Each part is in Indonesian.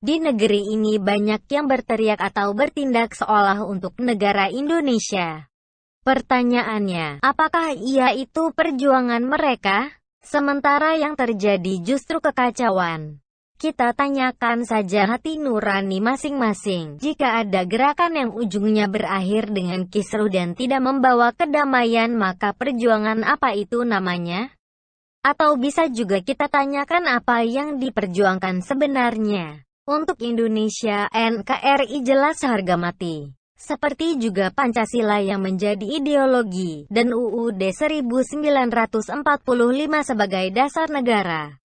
Di negeri ini banyak yang berteriak atau bertindak seolah untuk negara Indonesia. Pertanyaannya, apakah ia itu perjuangan mereka? Sementara yang terjadi justru kekacauan. Kita tanyakan saja hati nurani masing-masing. Jika ada gerakan yang ujungnya berakhir dengan kisruh dan tidak membawa kedamaian, maka perjuangan apa itu namanya? Atau bisa juga kita tanyakan apa yang diperjuangkan sebenarnya. Untuk Indonesia, NKRI jelas harga mati. Seperti juga Pancasila yang menjadi ideologi, dan UUD 1945 sebagai dasar negara.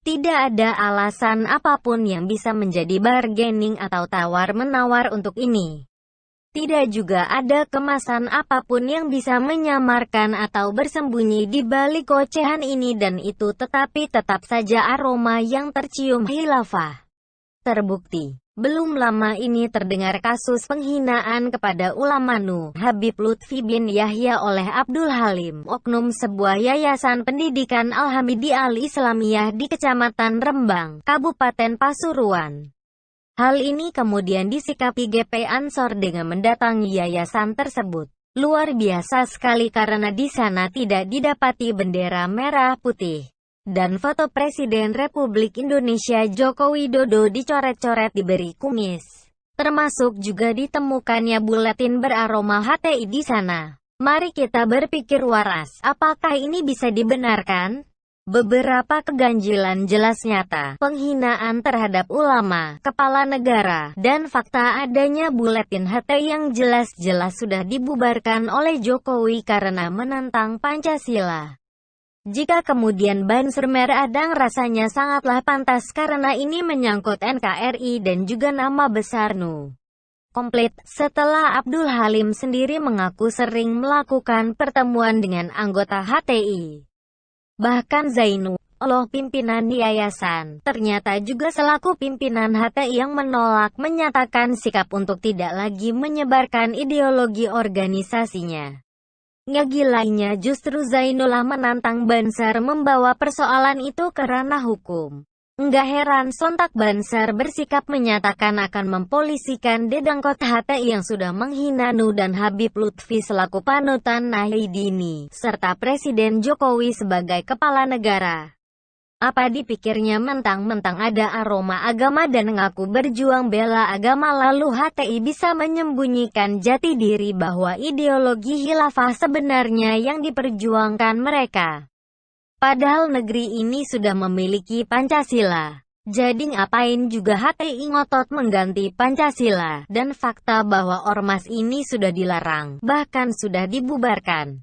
Tidak ada alasan apapun yang bisa menjadi bargaining atau tawar-menawar untuk ini. Tidak juga ada kemasan apapun yang bisa menyamarkan atau bersembunyi di balik ocehan ini dan itu, tetapi tetap saja aroma yang tercium khilafah. Terbukti. Belum lama ini terdengar kasus penghinaan kepada ulama Habib Lutfi bin Yahya oleh Abdul Halim, oknum sebuah yayasan pendidikan Al-Hamidi Al-Islamiyah di Kecamatan Rembang, Kabupaten Pasuruan. Hal ini kemudian disikapi GP Ansor dengan mendatangi yayasan tersebut. Luar biasa sekali karena di sana tidak didapati bendera merah putih. Dan foto Presiden Republik Indonesia Joko Widodo dicoret-coret diberi kumis. Termasuk juga ditemukannya buletin beraroma HTI di sana. Mari kita berpikir waras, apakah ini bisa dibenarkan? Beberapa keganjilan jelas nyata, penghinaan terhadap ulama, kepala negara, dan fakta adanya buletin HTI yang jelas-jelas sudah dibubarkan oleh Jokowi karena menentang Pancasila. Jika kemudian Banser Meradang rasanya sangatlah pantas karena ini menyangkut NKRI dan juga nama besar Komplit, setelah Abdul Halim sendiri mengaku sering melakukan pertemuan dengan anggota HTI. Bahkan Zainullah, pimpinan yayasan, ternyata juga selaku pimpinan HTI yang menolak menyatakan sikap untuk tidak lagi menyebarkan ideologi organisasinya. Ngegilainya justru Zainullah menantang Banser membawa persoalan itu ke ranah hukum. Nggak heran sontak Banser bersikap menyatakan akan mempolisikan dedangkot HTI yang sudah menghina dan Habib Lutfi selaku panutan Nahdini, serta Presiden Jokowi sebagai kepala negara. Apa dipikirnya mentang-mentang ada aroma agama dan ngaku berjuang bela agama lalu HTI bisa menyembunyikan jati diri bahwa ideologi khilafah sebenarnya yang diperjuangkan mereka. Padahal negeri ini sudah memiliki Pancasila. Jadi ngapain juga HTI ngotot mengganti Pancasila, dan fakta bahwa ormas ini sudah dilarang, bahkan sudah dibubarkan.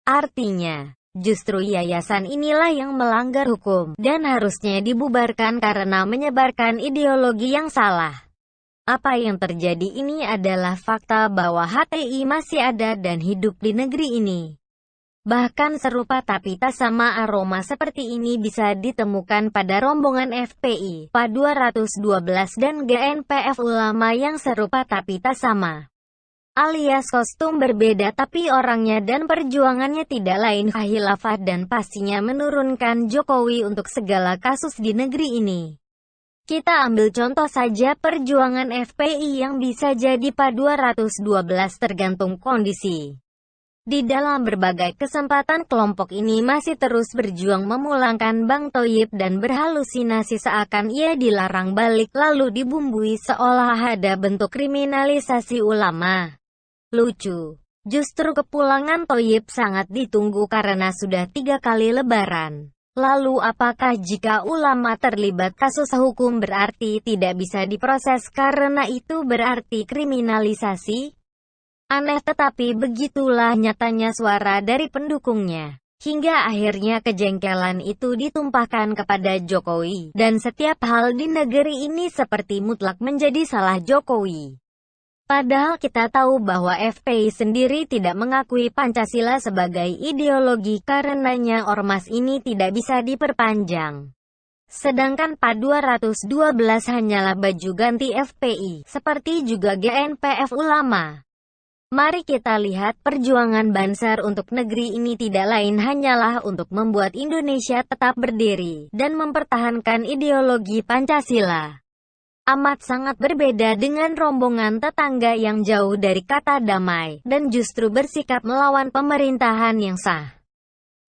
Artinya, justru yayasan inilah yang melanggar hukum, dan harusnya dibubarkan karena menyebarkan ideologi yang salah. Apa yang terjadi ini adalah fakta bahwa HTI masih ada dan hidup di negeri ini. Bahkan serupa tapi tak sama aroma seperti ini bisa ditemukan pada rombongan FPI, PA 212 dan GNPF ulama yang serupa tapi tak sama. Alias kostum berbeda tapi orangnya dan perjuangannya tidak lain khilafah dan pastinya menurunkan Jokowi untuk segala kasus di negeri ini. Kita ambil contoh saja perjuangan FPI yang bisa jadi PA 212 tergantung kondisi. Di dalam berbagai kesempatan kelompok ini masih terus berjuang memulangkan Bang Thoyib dan berhalusinasi seakan ia dilarang balik lalu dibumbui seolah ada bentuk kriminalisasi ulama. Lucu. Justru kepulangan Thoyib sangat ditunggu karena sudah 3 kali lebaran. Lalu apakah jika ulama terlibat kasus hukum berarti tidak bisa diproses karena itu berarti kriminalisasi? Aneh tetapi begitulah nyatanya suara dari pendukungnya. Hingga akhirnya kejengkelan itu ditumpahkan kepada Jokowi. Dan setiap hal di negeri ini seperti mutlak menjadi salah Jokowi. Padahal kita tahu bahwa FPI sendiri tidak mengakui Pancasila sebagai ideologi karenanya ormas ini tidak bisa diperpanjang. Sedangkan PA 212 hanyalah baju ganti FPI, seperti juga GNPF ulama. Mari kita lihat perjuangan Banser untuk negeri ini tidak lain hanyalah untuk membuat Indonesia tetap berdiri dan mempertahankan ideologi Pancasila. amat sangat berbeda dengan rombongan tetangga yang jauh dari kata damai, dan justru bersikap melawan pemerintahan yang sah.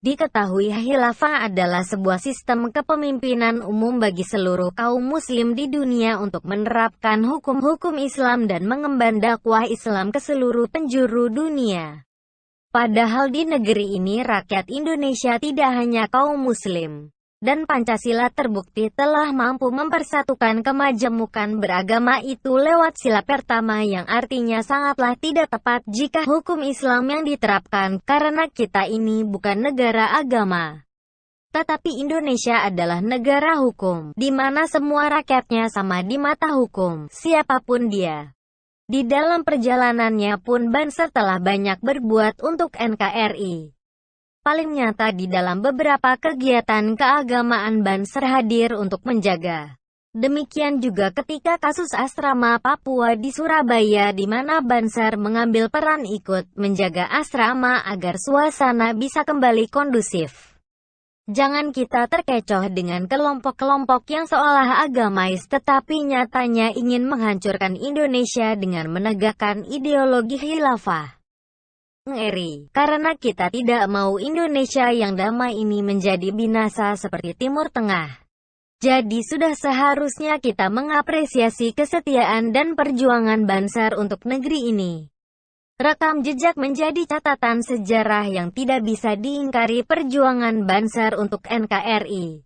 Diketahui khilafah adalah sebuah sistem kepemimpinan umum bagi seluruh kaum muslim di dunia untuk menerapkan hukum-hukum Islam dan mengemban dakwah Islam ke seluruh penjuru dunia. Padahal di negeri ini rakyat Indonesia tidak hanya kaum muslim, dan Pancasila terbukti telah mampu mempersatukan kemajemukan beragama itu lewat sila pertama yang artinya sangatlah tidak tepat jika hukum Islam yang diterapkan, karena kita ini bukan negara agama. Tetapi Indonesia adalah negara hukum, di mana semua rakyatnya sama di mata hukum, siapapun dia. Di dalam perjalanannya pun Banser telah banyak berbuat untuk NKRI. Paling nyata di dalam beberapa kegiatan keagamaan Banser hadir untuk menjaga. Demikian juga ketika kasus asrama Papua di Surabaya di mana Banser mengambil peran ikut menjaga asrama agar suasana bisa kembali kondusif. Jangan kita terkecoh dengan kelompok-kelompok yang seolah agamais tetapi nyatanya ingin menghancurkan Indonesia dengan menegakkan ideologi khilafah. Karena kita tidak mau Indonesia yang damai ini menjadi binasa seperti Timur Tengah. Jadi sudah seharusnya kita mengapresiasi kesetiaan dan perjuangan Banser untuk negeri ini. Rekam jejak menjadi catatan sejarah yang tidak bisa diingkari perjuangan Banser untuk NKRI.